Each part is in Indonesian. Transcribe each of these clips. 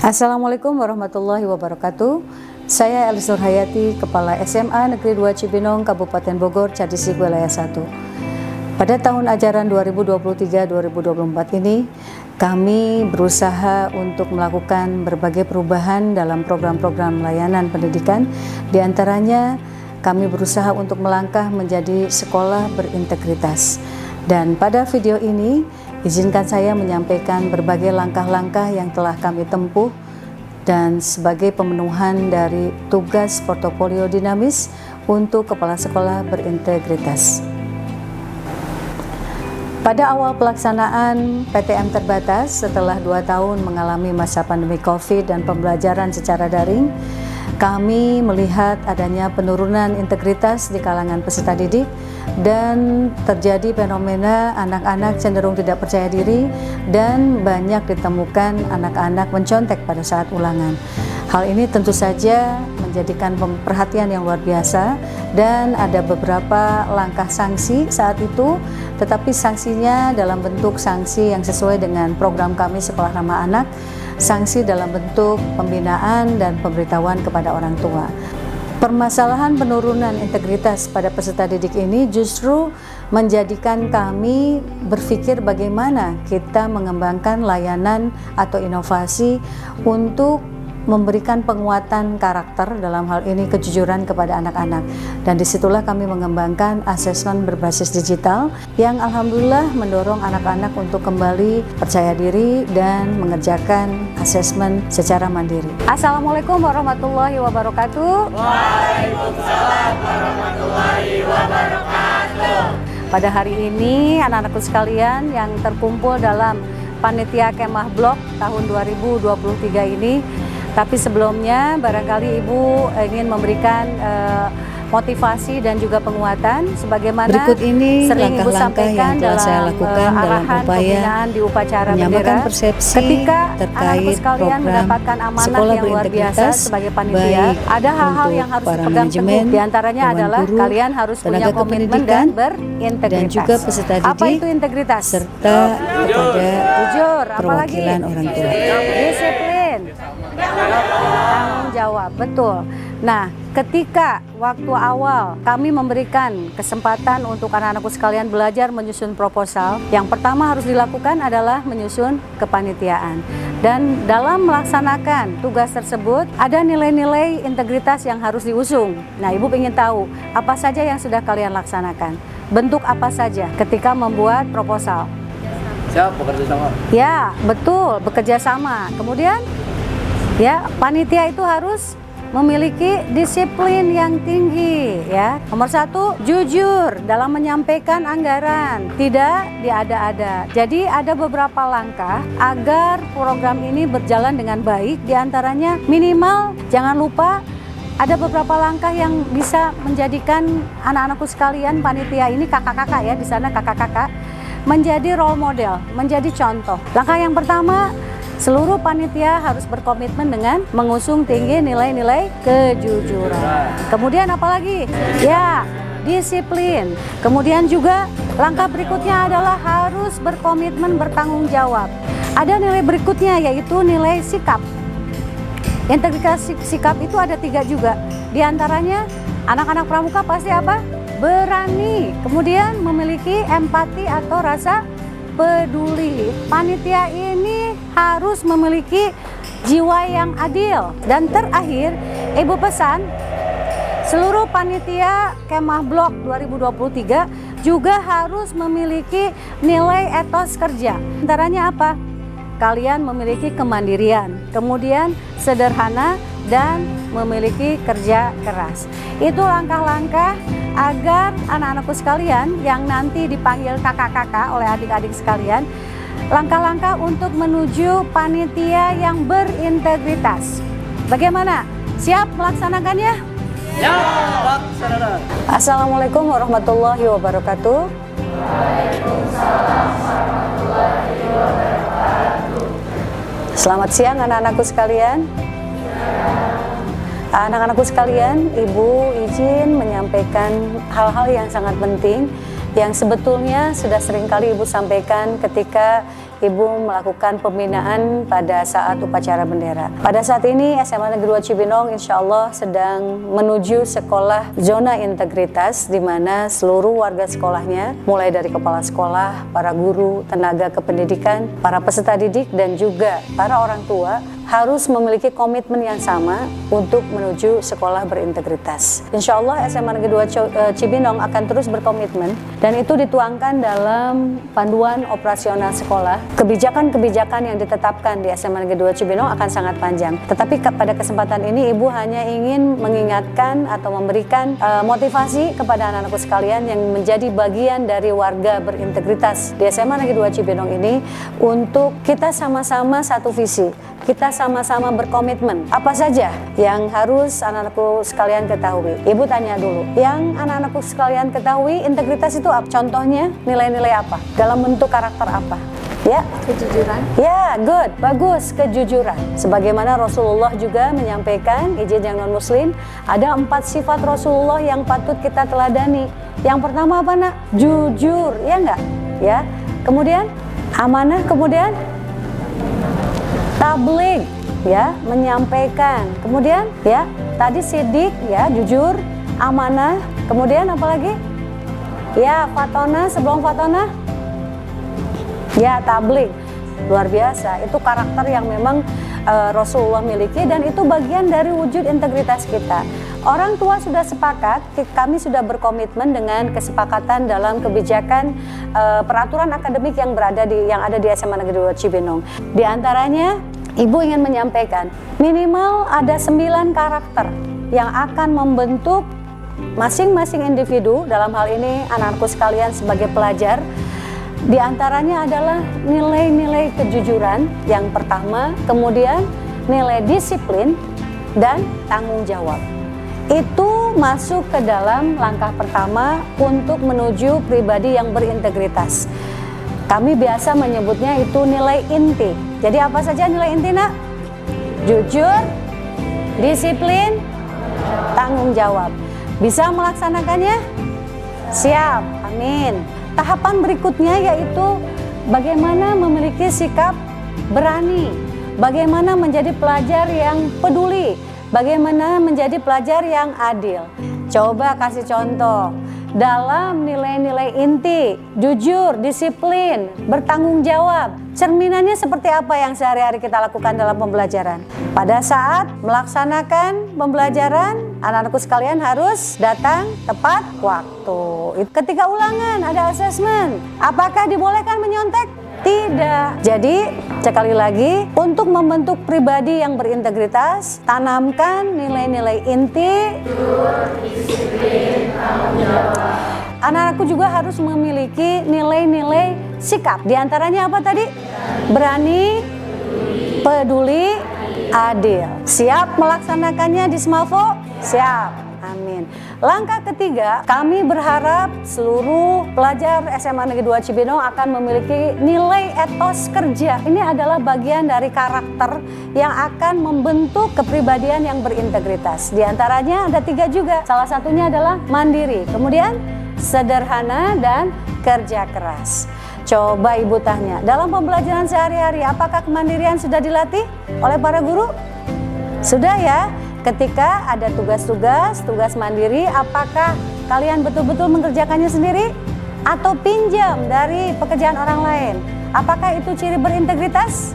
Assalamualaikum warahmatullahi wabarakatuh. Saya Elis Nurhayati, Kepala SMA Negeri 2 Cibinong, Kabupaten Bogor, Cadisik, Wilayah 1. Pada tahun ajaran 2023-2024 ini, kami berusaha untuk melakukan berbagai perubahan dalam program-program layanan pendidikan. Di antaranya, kami berusaha untuk melangkah menjadi sekolah berintegritas. Dan pada video ini, izinkan saya menyampaikan berbagai langkah-langkah yang telah kami tempuh dan sebagai pemenuhan dari tugas portofolio dinamis untuk kepala sekolah berintegritas. Pada awal pelaksanaan PTM terbatas setelah 2 tahun mengalami masa pandemi COVID dan pembelajaran secara daring, kami melihat adanya penurunan integritas di kalangan peserta didik dan terjadi fenomena anak-anak cenderung tidak percaya diri dan banyak ditemukan anak-anak mencontek pada saat ulangan. Hal ini tentu saja menjadikan perhatian yang luar biasa dan ada beberapa langkah sanksi saat itu, tetapi sanksinya dalam bentuk sanksi yang sesuai dengan program kami Sekolah Ramah Anak, sanksi dalam bentuk pembinaan dan pemberitahuan kepada orang tua. Permasalahan penurunan integritas pada peserta didik ini justru menjadikan kami berpikir bagaimana kita mengembangkan layanan atau inovasi untuk memberikan penguatan karakter, dalam hal ini kejujuran kepada anak-anak. Dan disitulah kami mengembangkan asesmen berbasis digital yang alhamdulillah mendorong anak-anak untuk kembali percaya diri dan mengerjakan asesmen secara mandiri. Assalamualaikum warahmatullahi wabarakatuh. Waalaikumsalam warahmatullahi wabarakatuh. Pada hari ini anak-anakku sekalian yang terkumpul dalam Panitia Kemah Blok tahun 2023 ini, tapi sebelumnya barangkali Ibu ingin memberikan motivasi dan juga penguatan sebagaimana berikut ini sering Ibu langkah-langkah sampaikan yang telah saya lakukan dalam upaya di upacara menyamakan bendera persepsi ketika terkait anak-anakku sekalian program mendapatkan amanah sekolah yang luar biasa berintegritas, sebagai panitia. baik Ada hal-hal untuk yang harus para dipegang manajemen, teguh. Di antaranya dewan adalah guru, kalian harus punya tenaga komitmen kependidikan, dan berintegritas. dan juga peserta didik. Apa itu integritas? Serta kepada Jujur, apalagi perwakilan orang tua. disiplin, tanggung jawab, betul. Nah, ketika waktu awal kami memberikan kesempatan untuk anak-anakku sekalian belajar menyusun proposal, yang pertama harus dilakukan adalah menyusun kepanitiaan. Dan dalam melaksanakan tugas tersebut, ada nilai-nilai integritas yang harus diusung. Nah, Ibu ingin tahu apa saja yang sudah kalian laksanakan, bentuk apa saja ketika membuat proposal. Siap, bekerja sama. Ya, betul, bekerja sama. Kemudian, ya, panitia itu harus memiliki disiplin yang tinggi, ya. Nomor 1, jujur dalam menyampaikan anggaran, tidak diada-ada. Jadi ada beberapa langkah agar program ini berjalan dengan baik. Di antaranya minimal jangan lupa ada beberapa langkah yang bisa menjadikan anak-anakku sekalian panitia ini, kakak-kakak ya, di sana kakak-kakak, menjadi role model, menjadi contoh. Langkah yang pertama, seluruh panitia harus berkomitmen dengan mengusung tinggi nilai-nilai kejujuran. Kemudian apalagi? Ya, disiplin. Kemudian juga langkah berikutnya adalah harus berkomitmen bertanggung jawab. Ada nilai berikutnya yaitu nilai sikap. Integritas sikap itu ada 3 juga. Di antaranya anak-anak pramuka pasti apa? Berani. Kemudian memiliki empati atau rasa peduli. Panitia ini harus memiliki jiwa yang adil. Dan terakhir, Ibu pesan seluruh panitia Kemah Blok 2023 juga harus memiliki nilai etos kerja. Antaranya apa? Kalian memiliki kemandirian, kemudian sederhana, dan memiliki kerja keras. Itu langkah-langkah agar anak-anakku sekalian yang nanti dipanggil kakak-kakak oleh adik-adik sekalian, langkah-langkah untuk menuju panitia yang berintegritas. Bagaimana? Siap melaksanakannya? Ya, laksanakan. Assalamualaikum warahmatullahi wabarakatuh. Waalaikumsalam warahmatullahi wabarakatuh. Selamat siang anak-anakku sekalian. Anak-anakku sekalian, Ibu izin menyampaikan hal-hal yang sangat penting yang sebetulnya sudah seringkali Ibu sampaikan ketika Ibu melakukan pembinaan pada saat upacara bendera. Pada saat ini SMA Negeri 2 Cibinong insya Allah sedang menuju sekolah zona integritas, di mana seluruh warga sekolahnya, mulai dari kepala sekolah, para guru, tenaga kependidikan, para peserta didik, dan juga para orang tua harus memiliki komitmen yang sama untuk menuju sekolah berintegritas. Insya Allah SMA Negeri 2 Cibinong akan terus berkomitmen, dan itu dituangkan dalam panduan operasional sekolah. Kebijakan-kebijakan yang ditetapkan di SMA Negeri 2 Cibinong akan sangat panjang. Tetapi pada kesempatan ini Ibu hanya ingin mengingatkan atau memberikan motivasi kepada anak-anakku sekalian yang menjadi bagian dari warga berintegritas di SMA Negeri 2 Cibinong ini, untuk kita sama-sama satu visi. Kita sama-sama berkomitmen. Apa saja yang harus anak-anakku sekalian ketahui? Ibu tanya dulu, yang anak-anakku sekalian ketahui integritas itu apa? Contohnya nilai-nilai apa? Dalam bentuk karakter apa? Ya, Kejujuran. ya, good, bagus, kejujuran. Sebagaimana Rasulullah juga menyampaikan, izin yang non-muslim, ada 4 sifat Rasulullah yang patut kita teladani. Yang pertama apa, nak? Jujur, ya enggak? Ya. Kemudian amanah, kemudian tabligh, ya, menyampaikan. Kemudian ya, tadi sidik, ya, jujur, amanah. Kemudian apa lagi? Ya, fatona, sebelum fatona, ya, tabligh. Luar biasa. Itu karakter yang memang Rasulullah miliki, dan itu bagian dari wujud integritas kita. Orang tua sudah sepakat, kami sudah berkomitmen dengan kesepakatan dalam kebijakan peraturan akademik yang ada di SMA Negeri 2 Cibinong. Di antaranya, Ibu ingin menyampaikan minimal ada 9 karakter yang akan membentuk masing-masing individu, dalam hal ini anak-anakku sekalian sebagai pelajar. Di antaranya adalah nilai-nilai kejujuran yang pertama, kemudian nilai disiplin dan tanggung jawab. Itu masuk ke dalam langkah pertama untuk menuju pribadi yang berintegritas. Kami biasa menyebutnya itu nilai inti. Jadi apa saja nilai inti, nak? Jujur, disiplin, tanggung jawab. Bisa melaksanakannya? Siap, amin. Tahapan berikutnya yaitu bagaimana memiliki sikap berani, bagaimana menjadi pelajar yang peduli, bagaimana menjadi pelajar yang adil. Coba kasih contoh. Dalam nilai-nilai inti, jujur, disiplin, bertanggung jawab, cerminannya seperti apa yang sehari-hari kita lakukan dalam pembelajaran? Pada saat melaksanakan pembelajaran, anak-anakku sekalian harus datang tepat waktu. Ketika ulangan ada asesmen, apakah dibolehkan menyontek? Tidak. Jadi sekali lagi, untuk membentuk pribadi yang berintegritas, tanamkan nilai-nilai inti. Disiplin, tanggung jawab. Anak-anakku juga harus memiliki nilai-nilai sikap. Di antaranya apa tadi? Berani, peduli, adil. Siap melaksanakannya di Smavo? Siap. Amin. Langkah ketiga, kami berharap seluruh pelajar SMA Negeri 2 Cibinong akan memiliki nilai etos kerja. Ini adalah bagian dari karakter yang akan membentuk kepribadian yang berintegritas. Di antaranya ada 3 juga. Salah satunya adalah mandiri, kemudian sederhana, dan kerja keras. Coba Ibu tanya, dalam pembelajaran sehari-hari apakah kemandirian sudah dilatih oleh para guru? Sudah ya? Ketika ada tugas mandiri, apakah kalian betul-betul mengerjakannya sendiri atau pinjam dari pekerjaan orang lain? Apakah itu ciri berintegritas?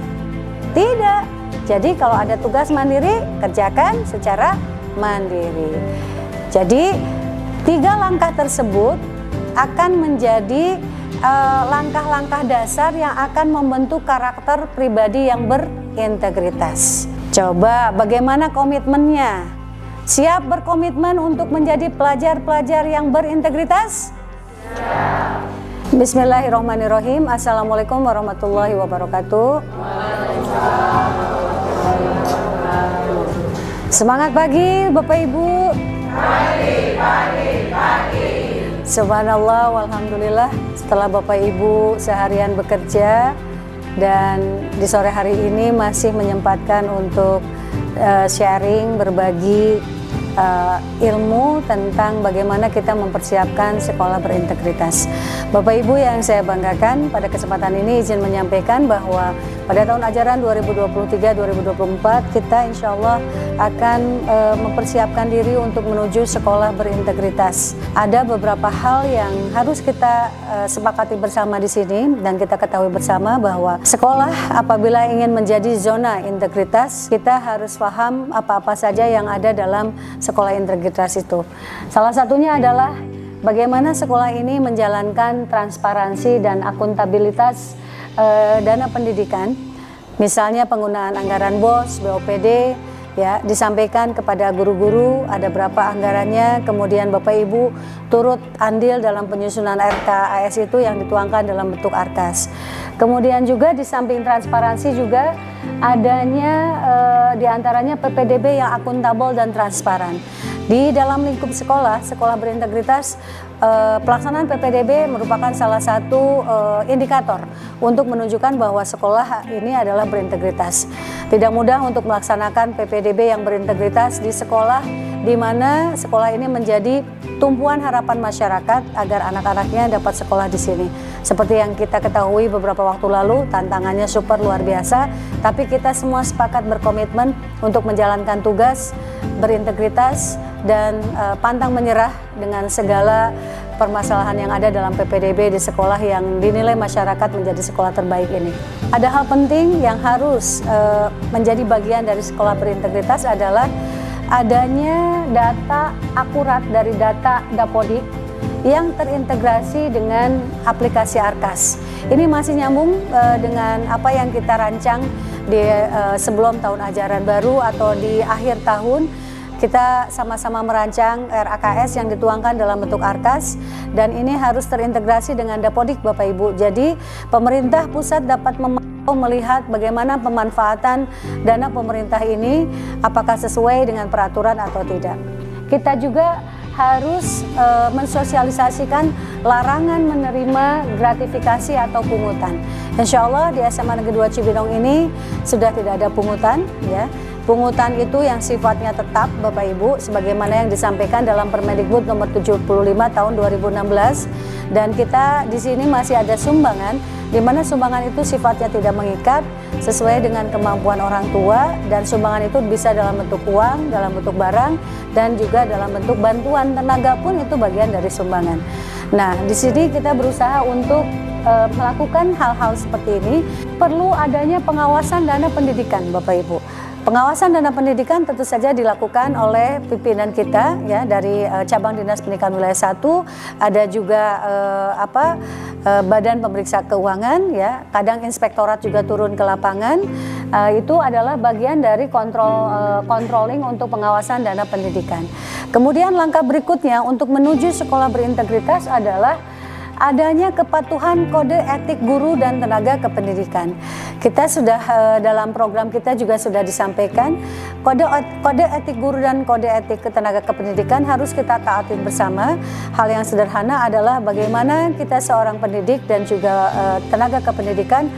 Tidak. Jadi kalau ada tugas mandiri, kerjakan secara mandiri. Jadi 3 langkah tersebut akan menjadi langkah-langkah dasar yang akan membentuk karakter pribadi yang berintegritas. Coba bagaimana komitmennya? Siap berkomitmen untuk menjadi pelajar-pelajar yang berintegritas? Siap. Bismillahirrahmanirrahim. Assalamualaikum warahmatullahi wabarakatuh. Semangat pagi Bapak Ibu. Pagi. Subhanallah walhamdulillah, setelah Bapak Ibu seharian bekerja dan di sore hari ini masih menyempatkan untuk sharing, berbagi ilmu tentang bagaimana kita mempersiapkan sekolah berintegritas. Bapak Ibu yang saya banggakan, pada kesempatan ini izin menyampaikan bahwa pada tahun ajaran 2023-2024 kita insya Allah akan mempersiapkan diri untuk menuju sekolah berintegritas. Ada beberapa hal yang harus kita sepakati bersama di sini dan kita ketahui bersama bahwa sekolah apabila ingin menjadi zona integritas, kita harus paham apa-apa saja yang ada dalam sekolah integritas itu. Salah satunya adalah bagaimana sekolah ini menjalankan transparansi dan akuntabilitas dana pendidikan, misalnya penggunaan anggaran BOS, BOPD, ya, disampaikan kepada guru-guru ada berapa anggarannya, kemudian Bapak Ibu turut andil dalam penyusunan RKAS itu yang dituangkan dalam bentuk ARKAS. Kemudian juga di samping transparansi juga adanya diantaranya PPDB yang akuntabel dan transparan. Di dalam lingkup sekolah berintegritas, pelaksanaan PPDB merupakan salah satu indikator untuk menunjukkan bahwa sekolah ini adalah berintegritas. Tidak mudah untuk melaksanakan PPDB yang berintegritas di sekolah, di mana sekolah ini menjadi tumpuan harapan masyarakat agar anak-anaknya dapat sekolah di sini. Seperti yang kita ketahui beberapa waktu lalu, tantangannya super luar biasa, tapi kita semua sepakat berkomitmen untuk menjalankan tugas berintegritas dan pantang menyerah dengan segala permasalahan yang ada dalam PPDB di sekolah yang dinilai masyarakat menjadi sekolah terbaik ini. Ada hal penting yang harus menjadi bagian dari sekolah berintegritas adalah adanya data akurat dari data Dapodik yang terintegrasi dengan aplikasi ARKAS. Ini masih nyambung dengan apa yang kita rancang di sebelum tahun ajaran baru atau di akhir tahun. Kita sama-sama merancang RAKS yang dituangkan dalam bentuk ARKAS dan ini harus terintegrasi dengan Dapodik Bapak Ibu. Jadi pemerintah pusat dapat melihat bagaimana pemanfaatan dana pemerintah ini apakah sesuai dengan peraturan atau tidak. Kita juga harus mensosialisasikan larangan menerima gratifikasi atau pungutan. Insya Allah di SMA Negeri 2 Cibinong ini sudah tidak ada pungutan, ya. Pungutan itu yang sifatnya tetap Bapak Ibu sebagaimana yang disampaikan dalam Permendikbud nomor 75 tahun 2016 dan kita di sini masih ada sumbangan di mana sumbangan itu sifatnya tidak mengikat sesuai dengan kemampuan orang tua dan sumbangan itu bisa dalam bentuk uang, dalam bentuk barang dan juga dalam bentuk bantuan tenaga pun itu bagian dari sumbangan. Nah, di sini kita berusaha untuk melakukan hal-hal seperti ini. Perlu adanya pengawasan dana pendidikan Bapak Ibu. Pengawasan dana pendidikan tentu saja dilakukan oleh pimpinan kita ya dari cabang Dinas Pendidikan Wilayah 1, ada juga Badan Pemeriksa Keuangan ya, kadang inspektorat juga turun ke lapangan. Itu adalah bagian dari controlling untuk pengawasan dana pendidikan. Kemudian langkah berikutnya untuk menuju sekolah berintegritas adalah adanya kepatuhan kode etik guru dan tenaga kependidikan. Kita sudah dalam program kita juga sudah disampaikan kode etik guru dan kode etik tenaga kependidikan harus kita taati bersama. Hal yang sederhana adalah bagaimana kita seorang pendidik dan juga tenaga kependidikan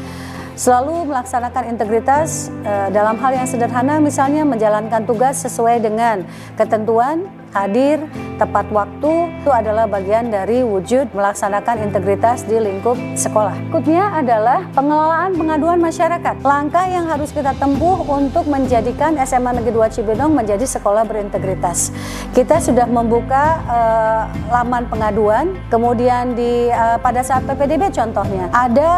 selalu melaksanakan integritas dalam hal yang sederhana, misalnya menjalankan tugas sesuai dengan ketentuan, hadir, tepat waktu, itu adalah bagian dari wujud melaksanakan integritas di lingkup sekolah. Berikutnya adalah pengelolaan pengaduan masyarakat. Langkah yang harus kita tempuh untuk menjadikan SMA Negeri 2 Cibinong menjadi sekolah berintegritas. Kita sudah membuka laman pengaduan, kemudian pada saat PPDB contohnya, ada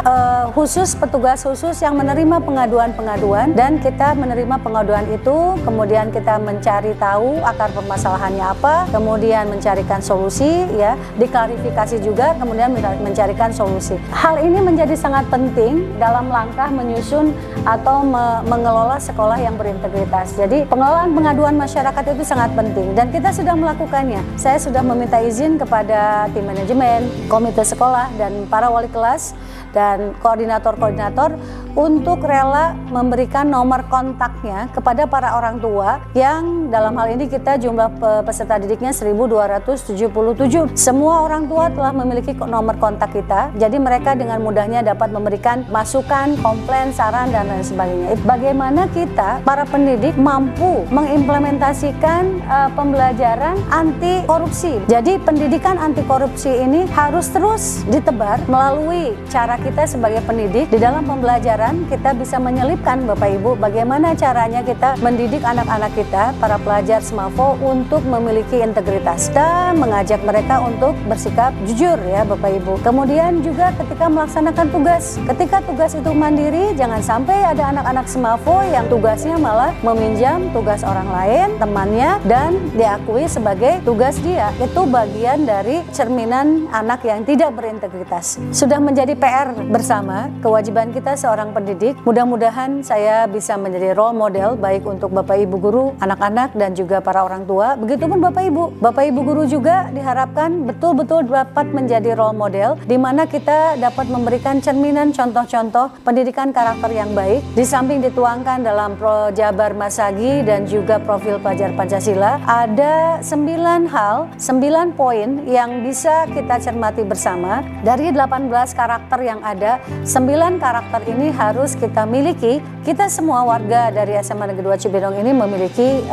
khusus petugas khusus yang menerima pengaduan-pengaduan dan kita menerima pengaduan itu, kemudian kita mencari tahu akar permasalahannya apa, kemudian mencarikan solusi, ya, diklarifikasi juga, kemudian mencarikan solusi. Hal ini menjadi sangat penting dalam langkah menyusun atau mengelola sekolah yang berintegritas. Jadi pengelolaan pengaduan masyarakat itu sangat penting dan kita sudah melakukannya. Saya sudah meminta izin kepada tim manajemen, komite sekolah dan para wali kelas dan koordinator-koordinator untuk rela memberikan nomor kontaknya kepada para orang tua yang dalam hal ini kita jumlah peserta didiknya 1277. Semua orang tua telah memiliki nomor kontak kita, jadi mereka dengan mudahnya dapat memberikan masukan, komplain, saran, dan lain sebagainya. Bagaimana kita para pendidik mampu mengimplementasikan pembelajaran anti korupsi. Jadi pendidikan anti korupsi ini harus terus ditebar melalui cara kita sebagai pendidik. Di dalam pembelajaran kita bisa menyelipkan Bapak Ibu bagaimana caranya kita mendidik anak-anak kita, para pelajar SMAVO untuk memiliki integritas dan mengajak mereka untuk bersikap jujur ya Bapak Ibu. Kemudian juga ketika melaksanakan tugas, ketika tugas itu mandiri, jangan sampai ada anak-anak SMAVO yang tugasnya malah meminjam tugas orang lain, temannya, dan diakui sebagai tugas dia. Itu bagian dari cerminan anak yang tidak berintegritas. Sudah menjadi PR bersama, kewajiban kita seorang pendidik. Mudah-mudahan saya bisa menjadi role model baik untuk Bapak Ibu guru, anak-anak, dan juga para orang tua. Begitupun Bapak Ibu. Bapak Ibu guru juga diharapkan betul-betul dapat menjadi role model di mana kita dapat memberikan cerminan contoh-contoh pendidikan karakter yang baik. Di samping dituangkan dalam Projabar Masagi dan juga profil pelajar Pancasila, ada 9 hal, 9 poin yang bisa kita cermati bersama. Dari 18 karakter yang ada, 9 karakter ini harus kita miliki. Kita semua warga dari SMA Negeri 2 Cibinong ini memiliki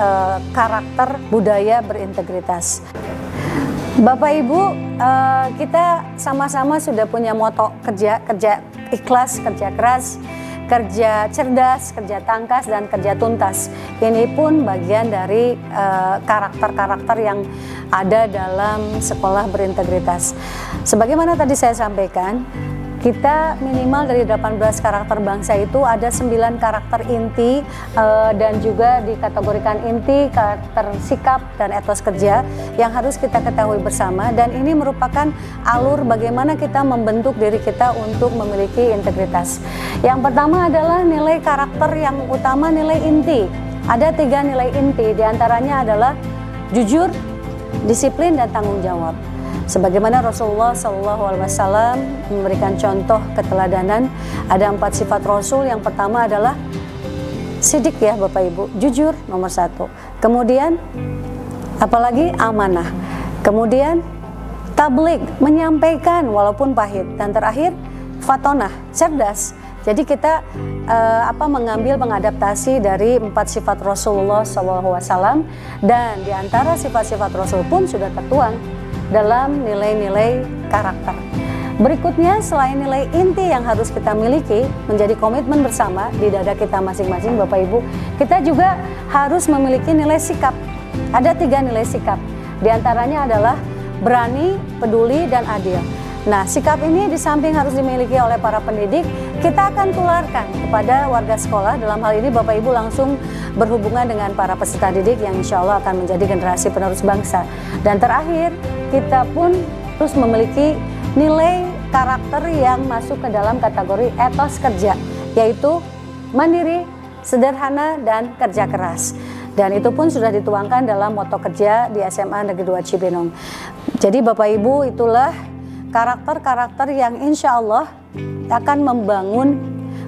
karakter budaya berintegritas. Bapak Ibu, kita sama-sama sudah punya moto kerja ikhlas, kerja keras, kerja cerdas, kerja tangkas, dan kerja tuntas. Ini pun bagian dari karakter-karakter yang ada dalam sekolah berintegritas. Sebagaimana tadi saya sampaikan, kita minimal dari 18 karakter bangsa itu ada 9 karakter inti dan juga dikategorikan inti, karakter sikap, dan etos kerja yang harus kita ketahui bersama, dan ini merupakan alur bagaimana kita membentuk diri kita untuk memiliki integritas. Yang pertama adalah nilai karakter yang utama, nilai inti. Ada 3 nilai inti, diantaranya adalah jujur, disiplin, dan tanggung jawab. Sebagaimana Rasulullah SAW memberikan contoh keteladanan, ada 4 sifat Rasul. Yang pertama adalah sidik ya Bapak Ibu, jujur nomor 1. Kemudian apalagi amanah. Kemudian tabligh, menyampaikan walaupun pahit. Dan terakhir fatonah, cerdas. Jadi kita mengambil mengadaptasi dari 4 sifat Rasulullah SAW, dan diantara sifat-sifat Rasul pun sudah tertuang dalam nilai-nilai karakter. Berikutnya, selain nilai inti yang harus kita miliki menjadi komitmen bersama di dada kita masing-masing Bapak Ibu, kita juga harus memiliki nilai sikap. Ada 3 nilai sikap. Di antaranya adalah berani, peduli, dan adil. Nah, sikap ini di samping harus dimiliki oleh para pendidik, kita akan tularkan kepada warga sekolah. Dalam hal ini Bapak Ibu langsung berhubungan dengan para peserta didik yang insya Allah akan menjadi generasi penerus bangsa. Dan terakhir, kita pun terus memiliki nilai karakter yang masuk ke dalam kategori etos kerja, yaitu mandiri, sederhana, dan kerja keras. Dan itu pun sudah dituangkan dalam moto kerja di SMA Negeri 2 Cibinong. Jadi Bapak Ibu, itulah karakter-karakter yang insya Allah akan membangun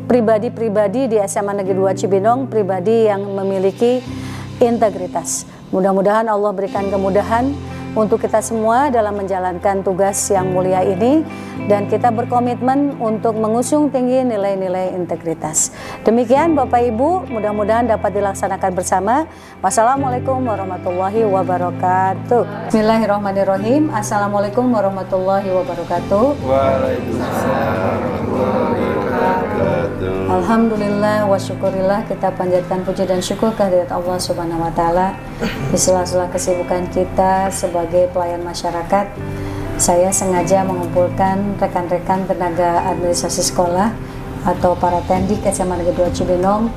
pribadi-pribadi di SMA Negeri 2 Cibinong, pribadi yang memiliki integritas. Mudah-mudahan Allah berikan kemudahan untuk kita semua dalam menjalankan tugas yang mulia ini, dan kita berkomitmen untuk mengusung tinggi nilai-nilai integritas. Demikian Bapak Ibu, mudah-mudahan dapat dilaksanakan bersama. Wassalamualaikum warahmatullahi wabarakatuh. Bismillahirrahmanirrahim. Assalamualaikum warahmatullahi wabarakatuh. Waalaikumsalam warahmatullahi wabarakatuh. Alhamdulillah wa syukurillah, kita panjatkan puji dan syukur kehadirat Allah Subhanahu wa taala. Di sela-sela kesibukan kita sebagai pelayan masyarakat, saya sengaja mengumpulkan rekan-rekan tenaga administrasi sekolah atau para tendik SMA Negeri 2 Cibinong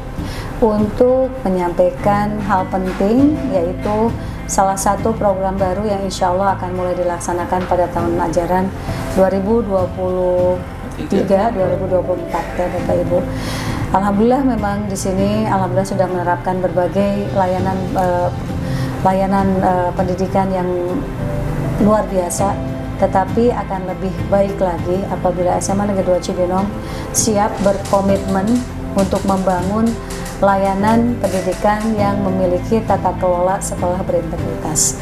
untuk menyampaikan hal penting, yaitu salah satu program baru yang insya Allah akan mulai dilaksanakan pada tahun ajaran 2023-2024 ya Bapak Ibu. Alhamdulillah memang di sini alhamdulillah sudah menerapkan berbagai layanan pendidikan yang luar biasa, tetapi akan lebih baik lagi apabila SMA Negeri 2 Cibinong siap berkomitmen untuk membangun layanan pendidikan yang memiliki tata kelola sekolah berintegritas.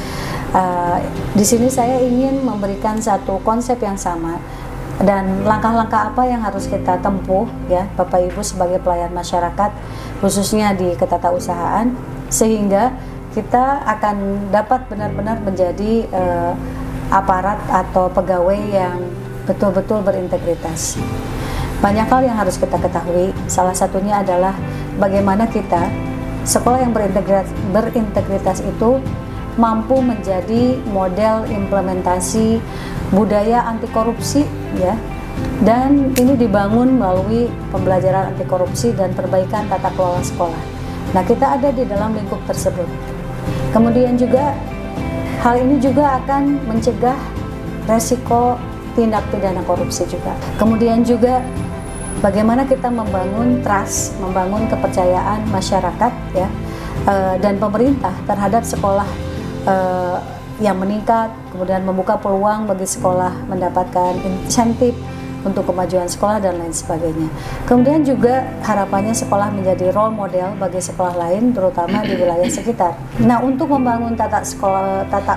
Di sini saya ingin memberikan satu konsep yang sama dan langkah-langkah apa yang harus kita tempuh ya Bapak Ibu sebagai pelayan masyarakat khususnya di ketatausahaan sehingga kita akan dapat benar-benar menjadi aparat atau pegawai yang betul-betul berintegritas. Banyak hal yang harus kita ketahui, salah satunya adalah bagaimana kita sekolah yang berintegritas itu mampu menjadi model implementasi budaya anti korupsi ya, dan ini dibangun melalui pembelajaran anti korupsi dan perbaikan tata kelola sekolah. Nah, kita ada di dalam lingkup tersebut. Kemudian juga hal ini juga akan mencegah resiko tindak pidana korupsi juga. Kemudian juga bagaimana kita membangun trust, membangun kepercayaan masyarakat ya dan pemerintah terhadap sekolah yang meningkat, kemudian membuka peluang bagi sekolah mendapatkan insentif untuk kemajuan sekolah dan lain sebagainya. Kemudian juga harapannya sekolah menjadi role model bagi sekolah lain terutama di wilayah sekitar. Nah, untuk membangun tata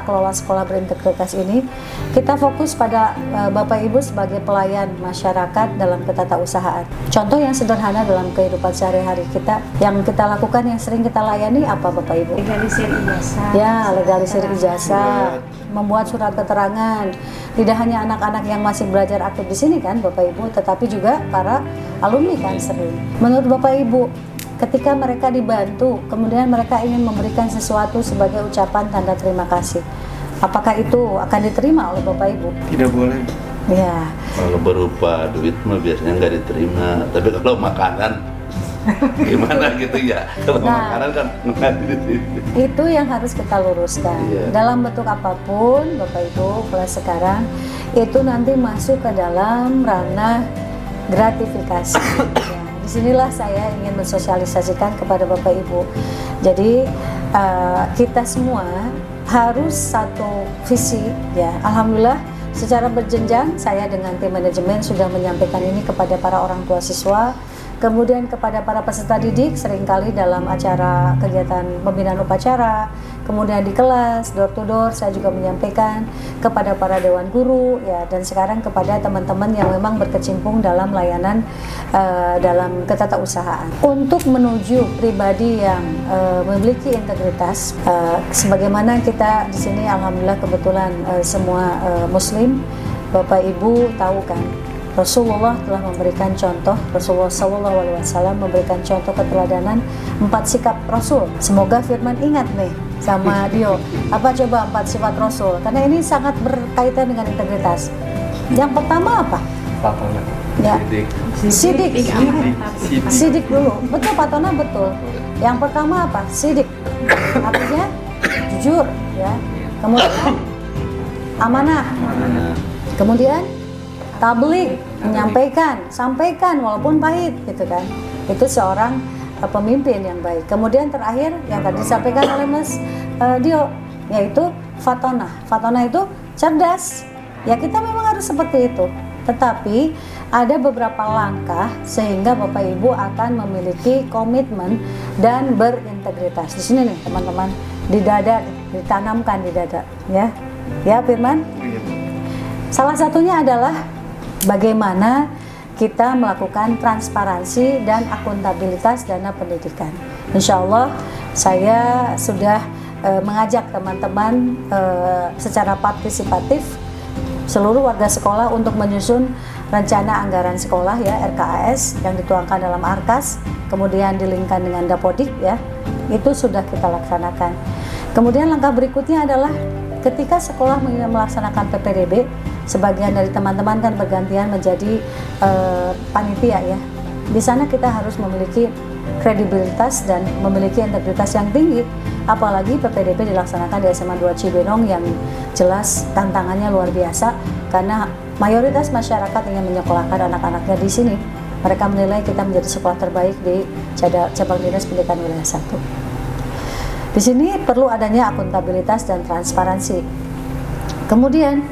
kelola sekolah berintegritas ini kita fokus pada Bapak Ibu sebagai pelayan masyarakat dalam ketatausahaan. Contoh yang sederhana dalam kehidupan sehari-hari kita yang kita lakukan yang sering kita layani apa Bapak Ibu? Legalisir ijazah. Ya, legalisir ijazah, membuat surat keterangan. Tidak hanya anak-anak yang masih belajar aktif di sini kan Bapak Ibu, tetapi juga para alumni kan sering. Menurut Bapak Ibu, ketika mereka dibantu, kemudian mereka ingin memberikan sesuatu sebagai ucapan tanda terima kasih, apakah itu akan diterima oleh Bapak Ibu? Tidak boleh. Ya. Kalau berupa duit mah biasanya nggak diterima, tapi kalau makanan gimana gitu ya? Kalau makanan kan nggak diterima. Itu yang harus kita luruskan. Iya. Dalam bentuk apapun, Bapak Ibu, mulai sekarang itu nanti masuk ke dalam ranah gratifikasi. Ya, disinilah saya ingin mensosialisasikan kepada Bapak Ibu. Jadi kita semua harus satu visi. Ya, alhamdulillah. Secara berjenjang, saya dengan tim manajemen sudah menyampaikan ini kepada para orang tua siswa, kemudian kepada para peserta didik seringkali dalam acara kegiatan pembinaan upacara, kemudian di kelas, door to door, saya juga menyampaikan kepada para dewan guru, ya, dan sekarang kepada teman-teman yang memang berkecimpung dalam layanan dalam ketatausahaan. Untuk menuju pribadi yang memiliki integritas, sebagaimana kita di sini, alhamdulillah kebetulan semua Muslim, Bapak Ibu tahu kan, Rasulullah telah memberikan contoh, Rasulullah SAW memberikan contoh keteladanan 4 sikap Rasul. Semoga Firman ingat nih sama Dio. Apa coba 4 sifat Rasul? Karena ini sangat berkaitan dengan integritas. Yang pertama apa? Fatona. Ya. Sidik. Sidik dulu. Betul Pak Tona, betul. Yang pertama apa? Sidik. Artinya jujur, ya. Kemudian amanah. Kemudian tabligh, menyampaikan, sampaikan walaupun pahit gitu kan. Itu seorang pemimpin yang baik. Kemudian terakhir yang tadi disampaikan oleh Mas Dio, yaitu fatona. Fatona itu cerdas. Ya, kita memang harus seperti itu. Tetapi ada beberapa langkah sehingga Bapak Ibu akan memiliki komitmen dan berintegritas. Di sini nih teman-teman, di dada, ditanamkan di dada, ya. Ya, Firman. Salah satunya adalah bagaimana kita melakukan transparansi dan akuntabilitas dana pendidikan. Insya Allah saya sudah mengajak teman-teman secara partisipatif seluruh warga sekolah untuk menyusun rencana anggaran sekolah ya, RKAS, yang dituangkan dalam ARKAS, kemudian dilingkan dengan Dapodik ya, itu sudah kita laksanakan. Kemudian langkah berikutnya adalah ketika sekolah melaksanakan PPDB, sebagian dari teman-teman kan bergantian menjadi panitia ya. Di sana kita harus memiliki kredibilitas dan memiliki integritas yang tinggi. Apalagi PPDB dilaksanakan di SMA 2 Cibinong yang jelas tantangannya luar biasa karena mayoritas masyarakat ingin menyekolahkan anak-anaknya di sini. Mereka menilai kita menjadi sekolah terbaik di cabang dinas pendidikan wilayah 1. Di sini perlu adanya akuntabilitas dan transparansi. Kemudian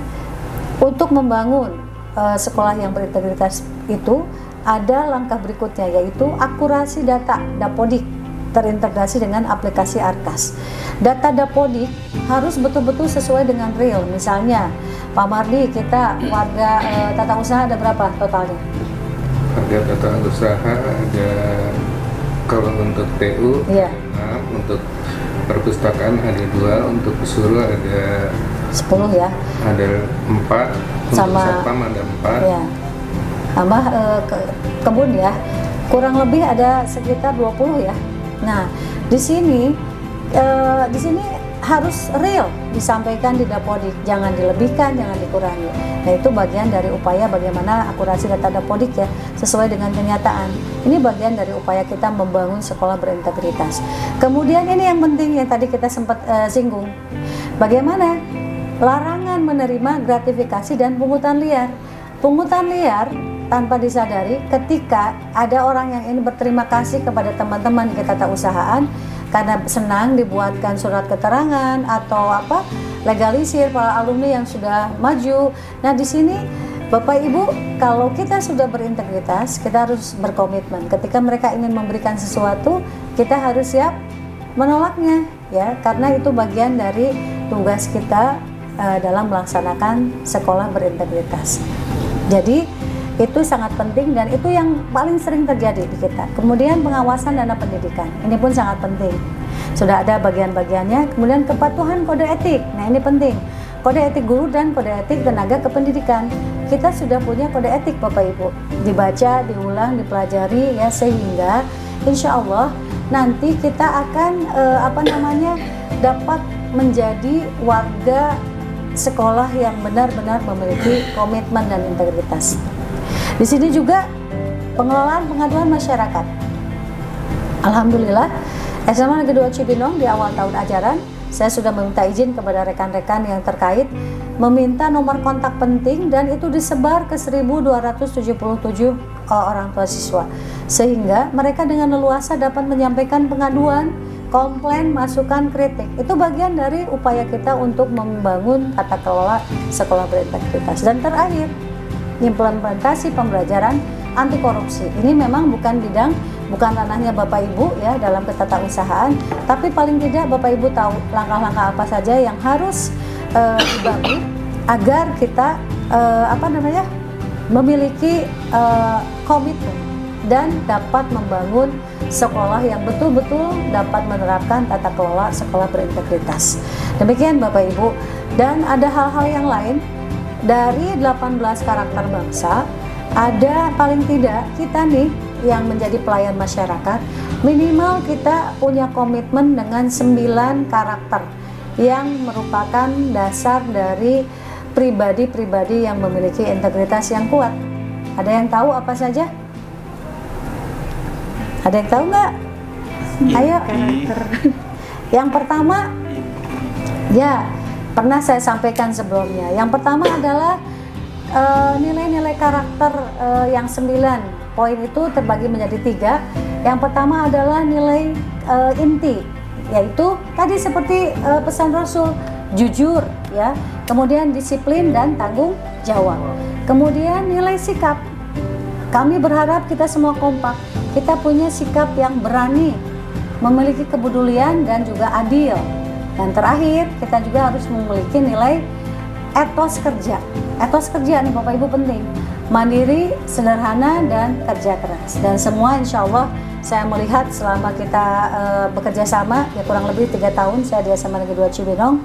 Untuk membangun sekolah yang berintegritas itu ada langkah berikutnya, yaitu akurasi data Dapodik terintegrasi dengan aplikasi Arkas. Data Dapodik harus betul-betul sesuai dengan real. Misalnya, Pak Mardi, kita warga tata usaha ada berapa totalnya? Warga tata usaha ada, kalau untuk TU, Iya. untuk perpustakaan ada 2, untuk pesuruh ada 10 ya. ada 4, untuk Sama- satpam ada 4. Ya. Tambah kebun ya. Kurang lebih ada sekitar 20 ya. Nah, di sini harus real disampaikan di Dapodik, jangan dilebihkan, jangan dikurangi. Nah, itu bagian dari upaya bagaimana akurasi data Dapodik ya, sesuai dengan kenyataan. Ini bagian dari upaya kita membangun sekolah berintegritas. Kemudian ini yang penting yang tadi kita sempat singgung. Bagaimana larangan menerima gratifikasi dan pungutan liar. Pungutan liar tanpa disadari ketika ada orang yang ingin berterima kasih kepada teman-teman di ketatausahaan karena senang dibuatkan surat keterangan atau legalisir para alumni yang sudah maju. Nah, di sini Bapak Ibu, kalau kita sudah berintegritas, kita harus berkomitmen. Ketika mereka ingin memberikan sesuatu, kita harus siap menolaknya ya, karena itu bagian dari tugas kita dalam melaksanakan sekolah berintegritas. Jadi itu sangat penting dan itu yang paling sering terjadi di kita. Kemudian pengawasan dana pendidikan, ini pun sangat penting. Sudah ada bagian-bagiannya. Kemudian kepatuhan kode etik, nah ini penting. Kode etik guru dan kode etik tenaga kependidikan. Kita sudah punya kode etik Bapak Ibu. Dibaca, diulang, dipelajari ya, sehingga insya Allah nanti kita akan dapat menjadi warga sekolah yang benar-benar memiliki komitmen dan integritas. Di sini juga pengelolaan pengaduan masyarakat. Alhamdulillah, SMA Negeri 2 Cibinong di awal tahun ajaran, saya sudah meminta izin kepada rekan-rekan yang terkait meminta nomor kontak penting dan itu disebar ke 1.277 orang tua siswa. Sehingga mereka dengan leluasa dapat menyampaikan pengaduan, komplain, masukan, kritik. Itu bagian dari upaya kita untuk membangun tata kelola sekolah berintegritas. Dan terakhir, implementasi pembelajaran anti korupsi. Ini memang bukan ranahnya Bapak Ibu ya dalam ketatausahaan, tapi paling tidak Bapak Ibu tahu langkah-langkah apa saja yang harus dibangun agar kita memiliki komitmen dan dapat membangun sekolah yang betul-betul dapat menerapkan tata kelola sekolah berintegritas. Demikian Bapak Ibu, dan ada hal-hal yang lain. Dari 18 karakter bangsa, ada paling tidak kita nih yang menjadi pelayan masyarakat, minimal kita punya komitmen dengan 9 karakter yang merupakan dasar dari pribadi-pribadi yang memiliki integritas yang kuat. Ada yang tahu apa saja? Ada yang tahu nggak? Ayo. Yang pertama, ya pernah saya sampaikan sebelumnya. Yang pertama adalah nilai-nilai karakter yang 9 poin itu terbagi menjadi 3. Yang pertama adalah nilai inti, yaitu tadi seperti pesan Rasul, jujur ya, kemudian disiplin dan tanggung jawab. Kemudian nilai sikap, kami berharap kita semua kompak, kita punya sikap yang berani, memiliki kepedulian dan juga adil. Dan terakhir, kita juga harus memiliki nilai etos kerja. Etos kerja nih Bapak Ibu penting, mandiri, sederhana, dan kerja keras. Dan semua insya Allah saya melihat selama kita bekerja sama, ya kurang lebih 3 tahun saya di SMA Negeri 2 Cibinong.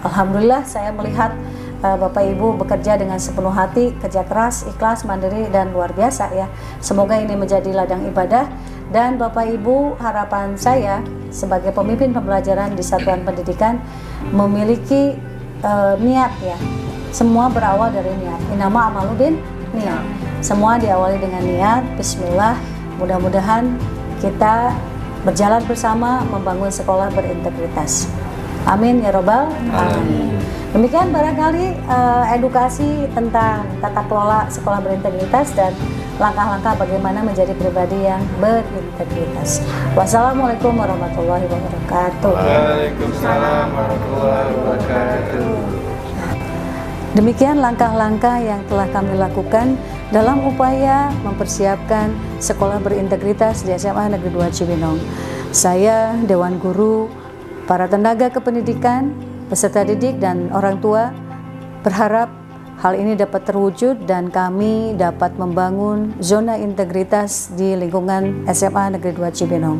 Alhamdulillah saya melihat Bapak Ibu bekerja dengan sepenuh hati, kerja keras, ikhlas, mandiri, dan luar biasa ya. Semoga ini menjadi ladang ibadah. Dan Bapak Ibu, harapan saya sebagai pemimpin pembelajaran di satuan pendidikan memiliki niat ya. Semua berawal dari niat. Innama amalu bin niat. Semua diawali dengan niat. Bismillah. Mudah-mudahan kita berjalan bersama membangun sekolah berintegritas. Amin ya robbal alamin. Demikian barangkali edukasi tentang tata kelola sekolah berintegritas dan langkah-langkah bagaimana menjadi pribadi yang berintegritas. Wassalamualaikum warahmatullahi wabarakatuh. Waalaikumsalam warahmatullahi wabarakatuh. Demikian langkah-langkah yang telah kami lakukan dalam upaya mempersiapkan sekolah berintegritas di SMA Negeri 2 Cibinong. Saya, Dewan Guru, para tenaga kependidikan, peserta didik, dan orang tua berharap hal ini dapat terwujud dan kami dapat membangun zona integritas di lingkungan SMA Negeri 2 Cibinong.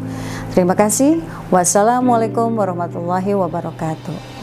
Terima kasih. Wassalamualaikum warahmatullahi wabarakatuh.